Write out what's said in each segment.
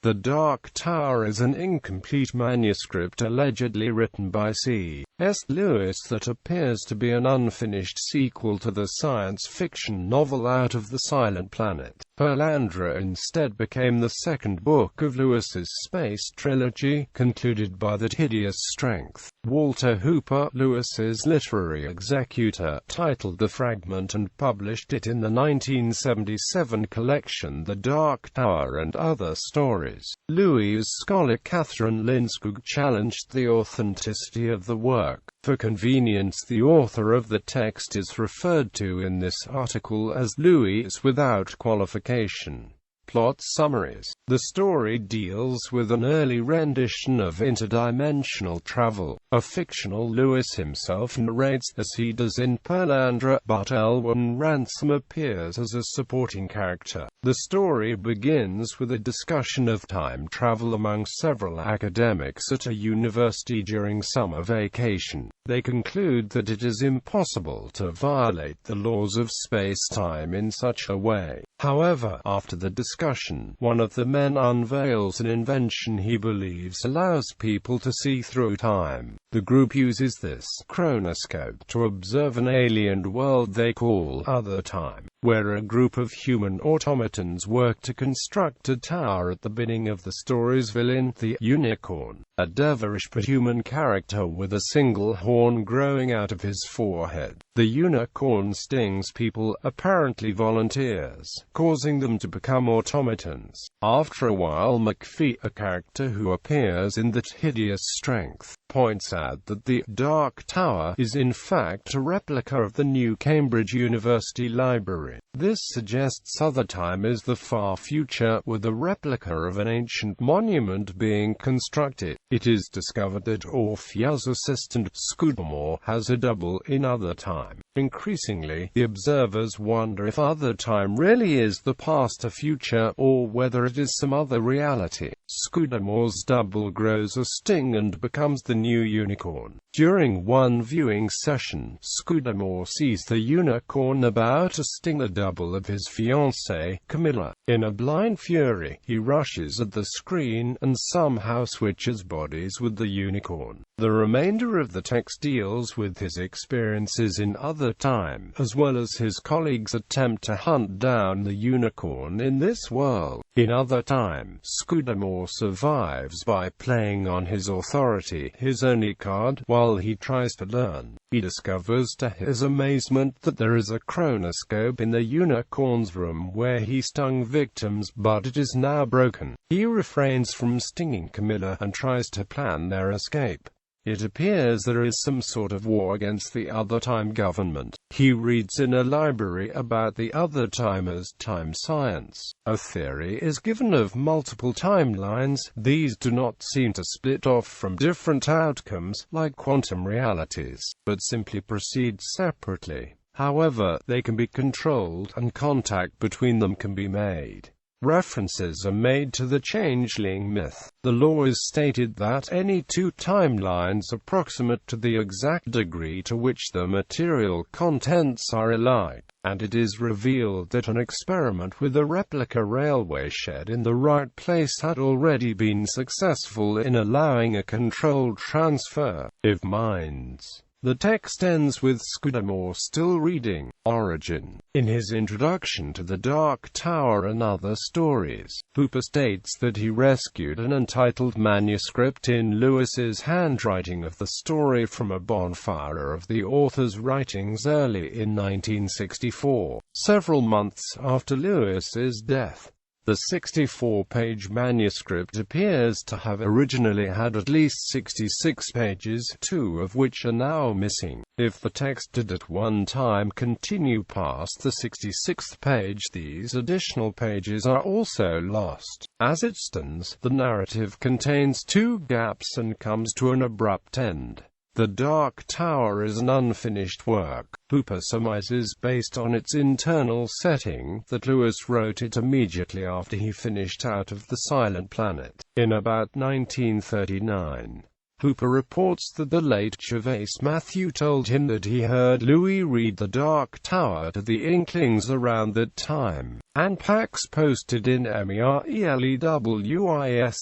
The Dark Tower is an incomplete manuscript allegedly written by C.S. Lewis that appears to be an unfinished sequel to the science fiction novel Out of the Silent Planet.Perelandra instead became the second book of Lewis's Space Trilogy, concluded by That Hideous Strength. Walter Hooper, Lewis's literary executor, titled the fragment and published it in the 1977 collection The Dark Tower and Other Stories. Louis scholar Catherine Lindskog challenged the authenticity of the work. For convenience, the author of the text is referred to in this article as Louis without qualification. Plot summaries. The story deals with an early rendition of interdimensional travel. A fictional Lewis himself narrates as he does in Perelandra, but Elwyn Ransom appears as a supporting character. The story begins with a discussion of time travel among several academics at a university during summer vacation. They conclude that it is impossible to violate the laws of space-time in such a way. However, after the discussion, one of the men unveils an invention he believes allows people to see through time. The group uses this chronoscope to observe an alien world they call Other Time, where a group of human automatons work to construct a tower at the beginning of the story's villain, the Unicorn, a devilish but human character with a single horn growing out of his forehead. The Unicorn stings people, apparently volunteers, causing them to become automatons. After a while, McPhee, a character who appears in That Hideous Strength, points out that the Dark Tower is in fact a replica of the new Cambridge University Library. This suggests Other Time is the far future, with a replica of an ancient monument being constructed. It is discovered that Orphea's assistant, Scudamore, has a double in Other Time. Increasingly, the observers wonder if Other Time really is the past or future, or whether it is some other reality. Scudamore's double grows a sting and becomes the new Unicorn. During one viewing session, Scudamore sees the Unicorn about to sting the double of his fiancée, Camilla. In a blind fury, he rushes at the screen and somehow switches bodies with the Unicorn. The remainder of the text deals with his experiences in Other Time, as well as his colleagues' attempt to hunt down the Unicorn in this world. In Other Time, Scudamore survives by playing on his authority, his only card, while he tries to learn. He discovers to his amazement that there is a chronoscope in the Unicorn's room where he stung victims, but it is now broken. He refrains from stinging Camilla and tries to plan their escape. It appears there is some sort of war against the Other Time government. He reads in a library about the Other Timers' time science. A theory is given of multiple timelines. These do not seem to split off from different outcomes, like quantum realities, but simply proceed separately. However, they can be controlled, and contact between them can be made. References are made to the changeling myth. The law is stated that any two timelines approximate to the exact degree to which the material contents are alike, and it is revealed that an experiment with a replica railway shed in the right place had already been successful in allowing a controlled transfer of minds. The text ends with Scudamore still reading Origin. In his introduction to The Dark Tower and Other Stories, Hooper states that he rescued an untitled manuscript in Lewis's handwriting of the story from a bonfire of the author's writings early in 1964, several months after Lewis's death. The 64-page manuscript appears to have originally had at least 66 pages, 2 of which are now missing. If the text did at one time continue past the 66th page, these additional pages are also lost. As it stands, the narrative contains two gaps and comes to an abrupt end. The Dark Tower is an unfinished work. Hooper surmises, based on its internal setting, that Lewis wrote it immediately after he finished Out of the Silent Planet, in about 1939. Hooper reports that the late Gervase Matthew told him that he heard Louis read The Dark Tower to the Inklings around that time, and Pax posted in MERELEWIS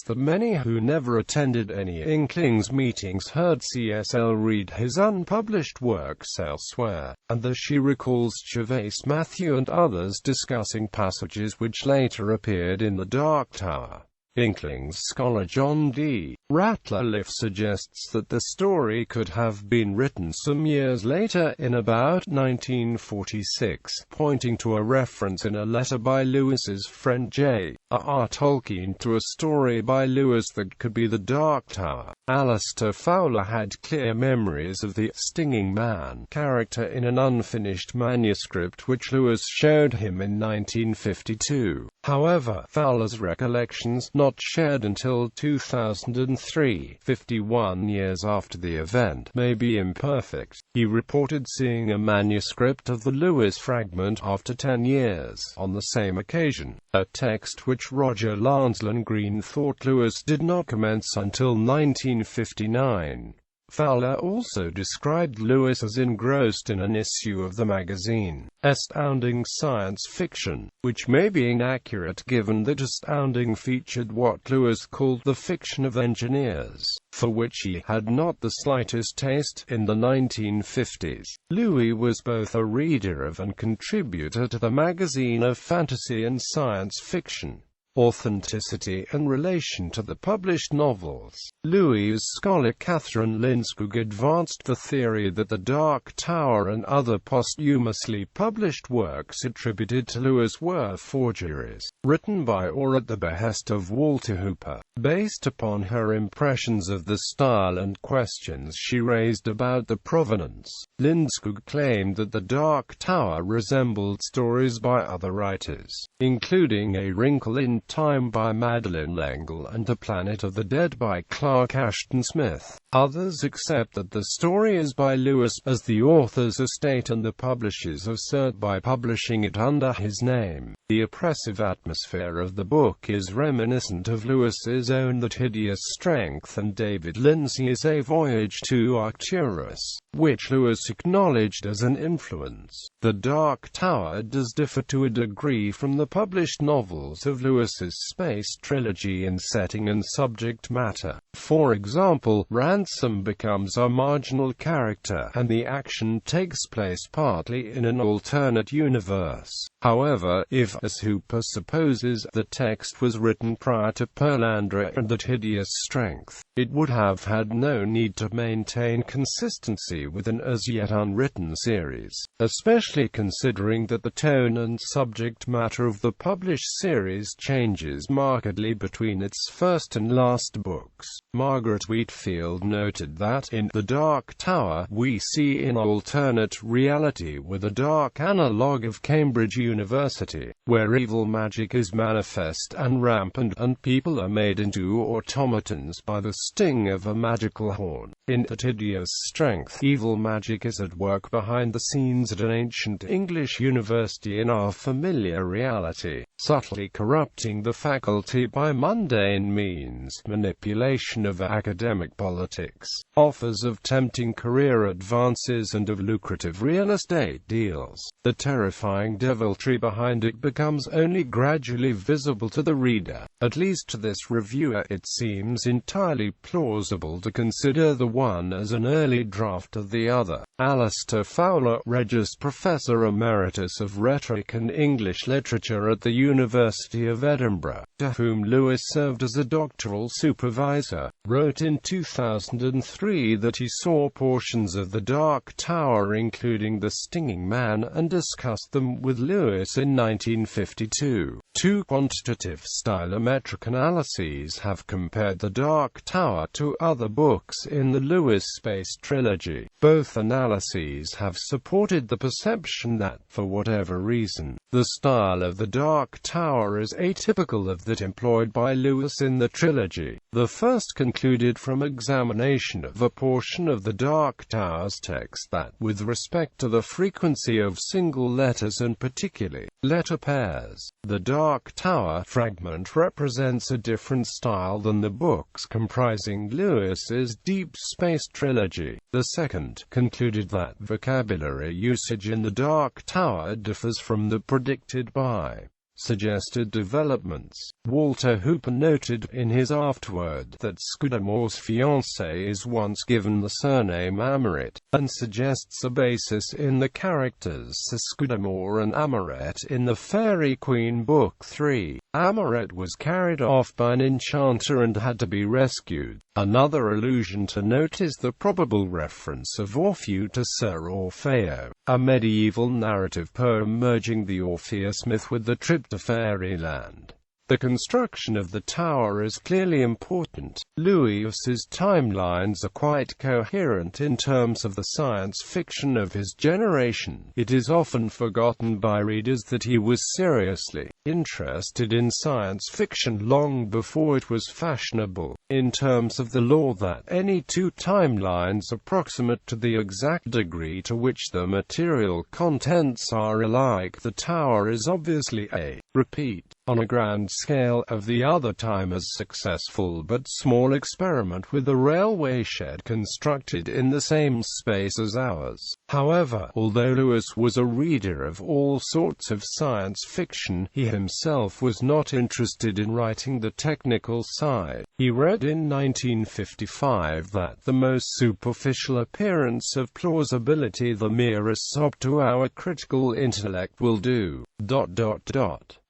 that many who never attended any Inklings meetings heard C.S.L. read his unpublished works elsewhere, and that she recalls Gervase Matthew and others discussing passages which later appeared in The Dark Tower. Inklings scholar John D. Ratliff suggests that the story could have been written some years later, in about 1946, pointing to a reference in a letter by Lewis's friend J.R.R. Tolkien to a story by Lewis that could be The Dark Tower. Alistair Fowler had clear memories of the Stinging Man character in an unfinished manuscript which Lewis showed him in 1952. However, Fowler's recollections, not shared until 2003, 51 years after the event, may be imperfect. He reported seeing a manuscript of the Lewis fragment after 10 years, on the same occasion, a text which Roger Lancelin Green thought Lewis did not commence until 1959. Fowler also described Lewis as engrossed in an issue of the magazine Astounding Science Fiction, which may be inaccurate given that Astounding featured what Lewis called the fiction of engineers, for which he had not the slightest taste. In the 1950s, Louis was both a reader of and contributor to the magazine of fantasy and science fiction. Authenticity and relation to the published novels. Louis's scholar Catherine Lindskog advanced the theory that The Dark Tower and other posthumously published works attributed to Lewis were forgeries, written by or at the behest of Walter Hooper. Based upon her impressions of the style and questions she raised about the provenance, Lindskog claimed that The Dark Tower resembled stories by other writers, including A Wrinkle in Time by Madeleine L'Engle and The Planet of the Dead by Clark Ashton Smith. Others accept that the story is by Lewis, as the author's estate and the publishers assert by publishing it under his name. The oppressive atmosphere of the book is reminiscent of Lewis's own That Hideous Strength and David Lindsay's A Voyage to Arcturus, which Lewis acknowledged as an influence. The Dark Tower does differ to a degree from the published novels of Lewis's Space Trilogy in setting and subject matter. For example, Ransom becomes a marginal character, and the action takes place partly in an alternate universe. However, if, as Hooper supposes, the text was written prior to Perelandra and That Hideous Strength, it would have had no need to maintain consistency with an as-yet unwritten series, especially considering that the tone and subject matter of the published series changes markedly between its first and last books. Margaret Wheatfield noted that, in The Dark Tower, we see an alternate reality with a dark analogue of Cambridge University, where evil magic is manifest and rampant, and people are made into automatons by the sting of a magical horn. In That Hideous Strength, evil magic is at work behind the scenes at an ancient English university in our familiar reality, subtly corrupting the faculty by mundane means, manipulation of academic politics, offers of tempting career advances and of lucrative real estate deals. The terrifying deviltry behind it becomes only gradually visible to the reader. At least to this reviewer it seems entirely plausible to consider the one as an early draft of the other. Alistair Fowler, Regius Professor Emeritus of Rhetoric and English Literature at the University of Edinburgh, to whom Lewis served as a doctoral supervisor, wrote in 2003 that he saw portions of The Dark Tower including The Stinging Man and discussed them with Lewis in 1952. Two quantitative stylometric analyses have compared The Dark Tower to other books in the Lewis Space Trilogy. Both analyses have supported the perception that, for whatever reason, the style of The Dark Tower is atypical of that employed by Lewis in the trilogy. The first concluded from examining examination of a portion of the Dark Tower's text that, with respect to the frequency of single letters and particularly letter pairs, the Dark Tower fragment represents a different style than the books comprising Lewis's Deep Space Trilogy. The second concluded that vocabulary usage in the Dark Tower differs from the predicted by suggested developments. Walter Hooper noted in his afterword that Scudamore's fiancée is once given the surname Amoret, and suggests a basis in the characters Scudamore and Amoret in the Fairy Queen Book 3. Amoret was carried off by an enchanter and had to be rescued. Another allusion to note is the probable reference of Orfeo to Sir Orfeo, a medieval narrative poem merging the Orpheus myth with the trip to fairyland. The construction of the tower is clearly important. Lewis's timelines are quite coherent in terms of the science fiction of his generation. It is often forgotten by readers that he was seriously interested in science fiction long before it was fashionable. In terms of the law that any two timelines approximate to the exact degree to which the material contents are alike, the tower is obviously a repeat, on a grand scale, of the other timer's successful but small experiment with a railway shed constructed in the same space as ours. However, although Lewis was a reader of all sorts of science fiction, he himself was not interested in writing the technical side. He read in 1955 that the most superficial appearance of plausibility, the merest sop to our critical intellect, will do.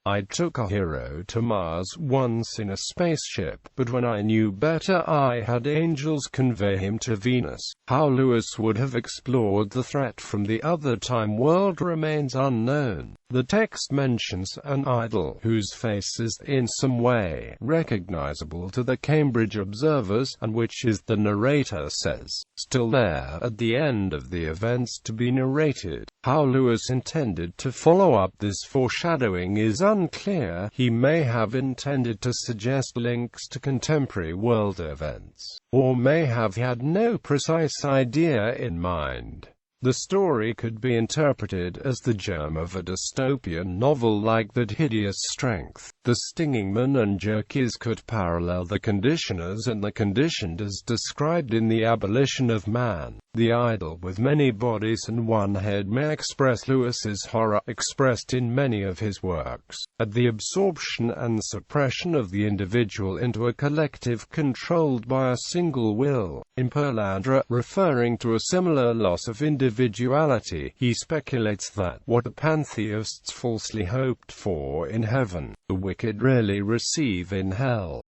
I took a hero to Mars once in a spaceship, but when I knew better I had angels convey him to Venus. How Lewis would have explored the threat from the other time world remains unknown. The text mentions an idol whose face is in some way recognizable to the Cambridge observers, and which is, the narrator says, still there at the end of the events to be narrated. How Lewis intended to follow up this foreshadowing is unclear. He may have intended to suggest links to contemporary world events, or may have had no precise idea in mind. The story could be interpreted as the germ of a dystopian novel like That Hideous Strength. The stinging man and jerkies could parallel the conditioners and the conditioned as described in The Abolition of Man. The idol with many bodies and one head may express Lewis's horror, expressed in many of his works, at the absorption and suppression of the individual into a collective controlled by a single will. In Perelandra, referring to a similar loss of individuality, he speculates that what the pantheists falsely hoped for in heaven, the wicked rarely receive in hell.